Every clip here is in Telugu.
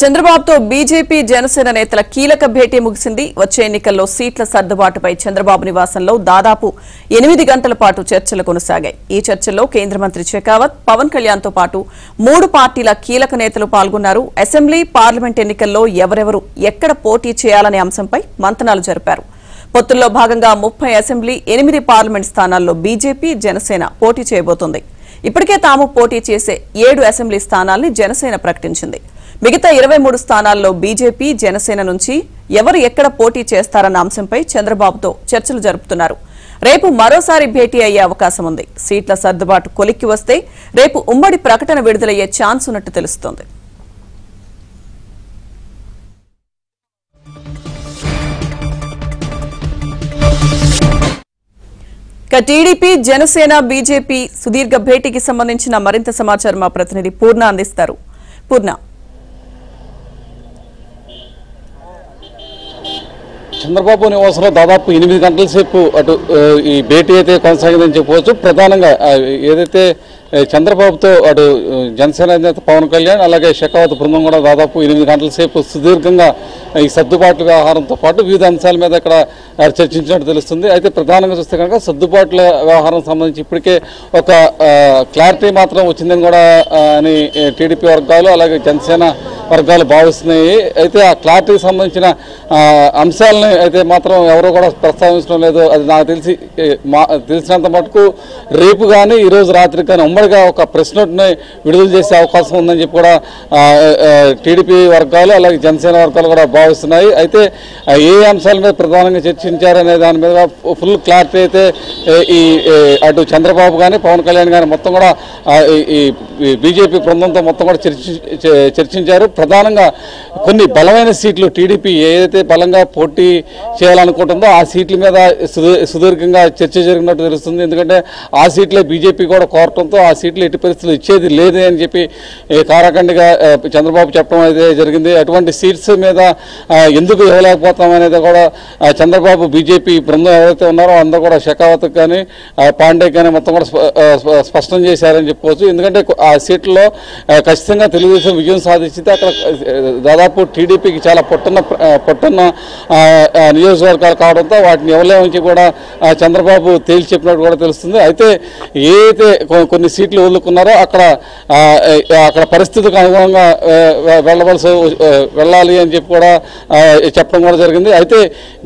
చంద్రబాబుతో బీజేపీ జనసేన నేతల కీలక భేటీ ముగిసింది. వచ్చే ఎన్నికల్లో సీట్ల సర్దుబాటుపై చంద్రబాబు నివాసంలో దాదాపు 8 గంటల పాటు చర్చలు కొనసాగాయి. ఈ చర్చల్లో కేంద్ర మంత్రి షెకావత్, పవన్ కళ్యాణ్తో పాటు 3 పార్టీల కీలక నేతలు పాల్గొన్నారు. అసెంబ్లీ, పార్లమెంట్ ఎన్నికల్లో ఎవరెవరు ఎక్కడ పోటీ చేయాలనే అంశంపై మంతనాలు జరిపారు. పొత్తుల్లో భాగంగా 30 అసెంబ్లీ, 8 పార్లమెంట్ స్థానాల్లో బీజేపీ, జనసేన పోటీ చేయబోతోంది. ఇప్పటికే తాము పోటీ చేసే 7 అసెంబ్లీ స్థానాల్ని జనసేన ప్రకటించింది. మిగతా 23 స్థానాల్లో బీజేపీ, జనసేన నుంచి ఎవరు ఎక్కడ పోటీ చేస్తారన్న అంశంపై చంద్రబాబుతో చర్చలు జరుపుతున్నారు. రేపు మరోసారి భేటీ అయ్యే అవకాశం ఉంది. సీట్ల సర్దుబాటు కొలిక్కి వస్తే రేపు ఉమ్మడి ప్రకటన విడుదలయ్యే ఛాన్స్ ఉన్నట్టు తెలుస్తోంది. టీడీపీ, జనసేన, బీజేపీ సుదీర్ఘ భేటీకి సంబంధించిన మరింత సమాచారం మా ప్రతినిధి పూర్ణ అందిస్తారు. పూర్ణ, చంద్రబాబు నివాసంలో దాదాపు 8 గంటల సేపు అటు ఈ భేటీ అయితే కొనసాగిందని చెప్పవచ్చు. ప్రధానంగా ఏదైతే చంద్రబాబుతో అటు జనసేన నేత పవన్ కళ్యాణ్ అలాగే షెకావత్ బృందం కూడా దాదాపు 8 గంటల సేపు సుదీర్ఘంగా ఈ సర్దుబాట్ల వ్యవహారంతో పాటు వివిధ అంశాల మీద ఇక్కడ చర్చించినట్టు తెలుస్తుంది. అయితే ప్రధానంగా చూస్తే కనుక సర్దుబాట్ల వ్యవహారం సంబంధించి ఇప్పటికే ఒక క్లారిటీ మాత్రం వచ్చిందని కూడా అని టీడీపీ వర్గాలు అలాగే జనసేన వర్గాలు భావిస్తున్నాయి. అయితే ఆ క్లారిటీకి సంబంధించిన అంశాలని అయితే మాత్రం ఎవరో కూడా ప్రస్తావించడం లేదు. అది నాకు తెలిసినంత మటుకు రేపు కానీ ఈరోజు రాత్రికి కానీ ఉమ్మడిగా ఒక ప్రెస్ నోట్ని విడుదల చేసే అవకాశం ఉందని చెప్పి కూడా టీడీపీ వర్గాలు అలాగే జనసేన వర్గాలు కూడా భావిస్తున్నాయి. అయితే ఏ అంశాల మీద ప్రధానంగా చర్చించారనే దాని మీద ఫుల్ క్లారిటీ అయితే ఈ అటు చంద్రబాబు కానీ పవన్ కళ్యాణ్ కానీ మొత్తం కూడా ఈ బీజేపీ బృందంతో మొత్తం కూడా చర్చించారు. ప్రధానంగా కొన్ని బలమైన సీట్లు టీడీపీ ఏదైతే బలంగా పోటీ చేయాలనుకుంటుందో ఆ సీట్ల మీద సుదీర్ఘంగా చర్చ జరిగినట్టు తెలుస్తుంది. ఎందుకంటే ఆ సీట్లే బీజేపీ కూడా కోరటంతో ఆ సీట్లు ఎట్టి పరిస్థితులు ఇచ్చేది లేదే అని చెప్పి కారాఖండిగా చంద్రబాబు చెప్పడం అయితే జరిగింది. అటువంటి సీట్స్ మీద ఎందుకు ఇవ్వలేకపోతాం అనేది కూడా చంద్రబాబు బీజేపీ బృందం ఎవరైతే ఉన్నారో అందరూ కూడా షెకావత్ కానీ పాండే కానీ మొత్తం కూడా స్పష్టం చేశారని చెప్పుకోవచ్చు. ఎందుకంటే ఆ సీట్లలో ఖచ్చితంగా తెలుగుదేశం విజయం సాధించితే అక్కడ దాదాపు టీడీపీకి చాలా పొట్టున్న నియోజకవర్గాలు కావడంతో వాటిని ఇవ్వలేమని కూడా చంద్రబాబు తేల్చి చెప్పినట్టు కూడా తెలుస్తుంది. అయితే ఏదైతే కొన్ని సీట్లు వదులుకున్నారో అక్కడ పరిస్థితికి అనుగుణంగా వెళ్ళాలి అని చెప్పి కూడా చెప్పడం కూడా జరిగింది. అయితే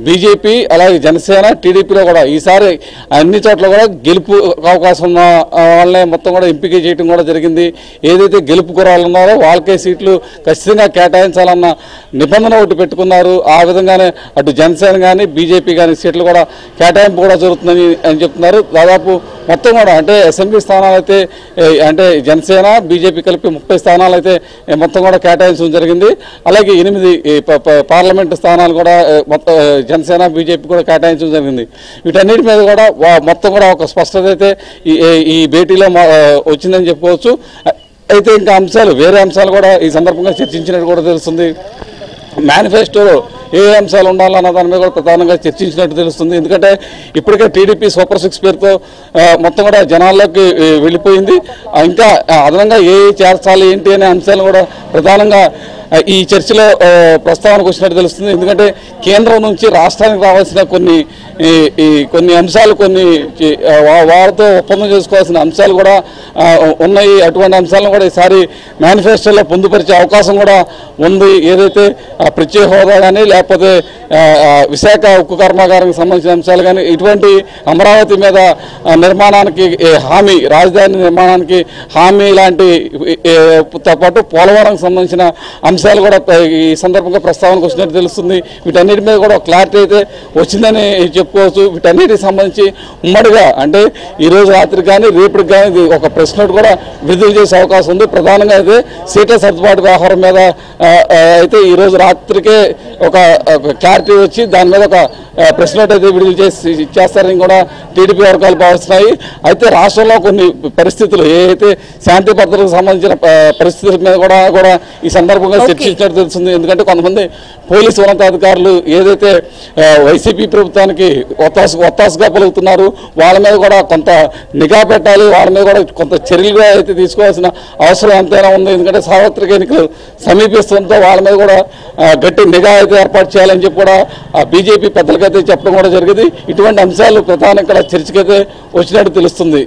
బీజేపీ అలాగే జనసేన టీడీపీలో కూడా ఈసారి అన్ని చోట్ల కూడా గెలుపు అవకాశం ఉన్న వాళ్ళనే మొత్తం కూడా ఎంపిక చేయడం కూడా జరిగింది. ఏదైతే గెలుపు గురాలు ఉన్నారో వాళ్ళకే సీట్లు ఖచ్చితంగా కేటాయించాలన్న నిబంధన ఒకటి పెట్టుకున్నారు. ఆ విధంగానే అటు జనసేన కానీ బీజేపీ కానీ సీట్లు కూడా కేటాయింపు కూడా జరుగుతుందని చెప్తున్నారు. దాదాపు మొత్తం కూడా అంటే అసెంబ్లీ స్థానాలు అయితే అంటే జనసేన బీజేపీ కలిపి 30 స్థానాలు అయితే మొత్తం కూడా కేటాయించడం జరిగింది. అలాగే 8 పార్లమెంటు స్థానాలు కూడా మొత్తం జనసేన బీజేపీ కూడా కేటాయించడం జరిగింది. వీటన్నిటి మీద కూడా మొత్తం కూడా ఒక స్పష్టత అయితే ఈ భేటీలో వచ్చిందని చెప్పుకోవచ్చు. అయితే ఇంకా వేరే అంశాలు కూడా ఈ సందర్భంగా చర్చించినట్టు కూడా తెలుస్తుంది. మేనిఫెస్టోలో ఏ అంశాలు ఉండాలన్న దాని మీద కూడా ప్రధానంగా చర్చించినట్టు తెలుస్తుంది. ఎందుకంటే ఇప్పటికే టీడీపీ సూపర్ 6 పేరుతో మొత్తం కూడా జనాల్లోకి వెళ్ళిపోయింది. ఇంకా అదనంగా ఏ చేర్చాలి ఏంటి అనే అంశాలు కూడా ప్రధానంగా ఈ చర్చలో ప్రస్తావనకు వచ్చినట్టు తెలుస్తుంది. ఎందుకంటే కేంద్రం నుంచి రాష్ట్రానికి రావాల్సిన కొన్ని అంశాలు వారితో ఒప్పందం చేసుకోవాల్సిన అంశాలు కూడా ఉన్నాయి. అటువంటి అంశాలను కూడా ఈసారి మేనిఫెస్టోలో పొందుపరిచే అవకాశం కూడా ఉంది. ఏదైతే ప్రత్యేక హోదా కానీ లేకపోతే విశాఖ ఉక్కు కర్మాగారానికి సంబంధించిన అంశాలు కానీ ఇటువంటి అమరావతి మీద నిర్మాణానికి హామీ, రాజధాని నిర్మాణానికి హామీ లాంటితో పాటు పోలవరంకి సంబంధించిన అంశాలు కూడా ఈ సందర్భంగా ప్రస్తావనకు వచ్చినట్టు తెలుస్తుంది. వీటన్నిటి మీద కూడా క్లారిటీ అయితే వచ్చిందని చెప్పుకోవచ్చు. వీటన్నిటికి సంబంధించి ఉమ్మడిగా అంటే ఈరోజు రాత్రికి కానీ రేపటికి కానీ ఒక ప్రెస్ నోట్ కూడా విడుదల చేసే అవకాశం ఉంది. ప్రధానంగా అయితే సీట్ల సర్దుబాటు వ్యవహారం మీద అయితే ఈరోజు రాత్రికే ఒక క్లారిటీ వచ్చి దాని మీద ఒక ప్రెస్ నోట్ అయితే విడుదల చేస్తారని కూడా టీడీపీ వర్గాలు భావిస్తున్నాయి. అయితే రాష్ట్రంలో కొన్ని పరిస్థితులు ఏదైతే శాంతి భద్రతకు సంబంధించిన పరిస్థితుల మీద కూడా ఈ సందర్భంగా చర్చించినట్టు తెలుస్తుంది. ఎందుకంటే కొంతమంది పోలీసు ఉన్నతాధికారులు ఏదైతే వైసీపీ ప్రభుత్వానికి ఒత్తాసుగా పలుకుతున్నారు, వాళ్ళ మీద కూడా కొంత నిఘా పెట్టాలి, వాళ్ళ మీద కూడా కొంత చర్యలుగా అయితే తీసుకోవాల్సిన అవసరం ఎంతైనా ఉంది. ఎందుకంటే సార్వత్రిక ఎన్నికలు సమీపిస్తుండటంతో వాళ్ళ మీద కూడా గట్టి నిఘా అయితే ఏర్పాటు చేయాలని చెప్పి కూడా బీజేపీ పెద్దలకైతే చెప్పడం కూడా జరిగింది. ఇటువంటి అంశాలు ప్రధానంగా చర్చకైతే వచ్చినట్టు తెలుస్తుంది.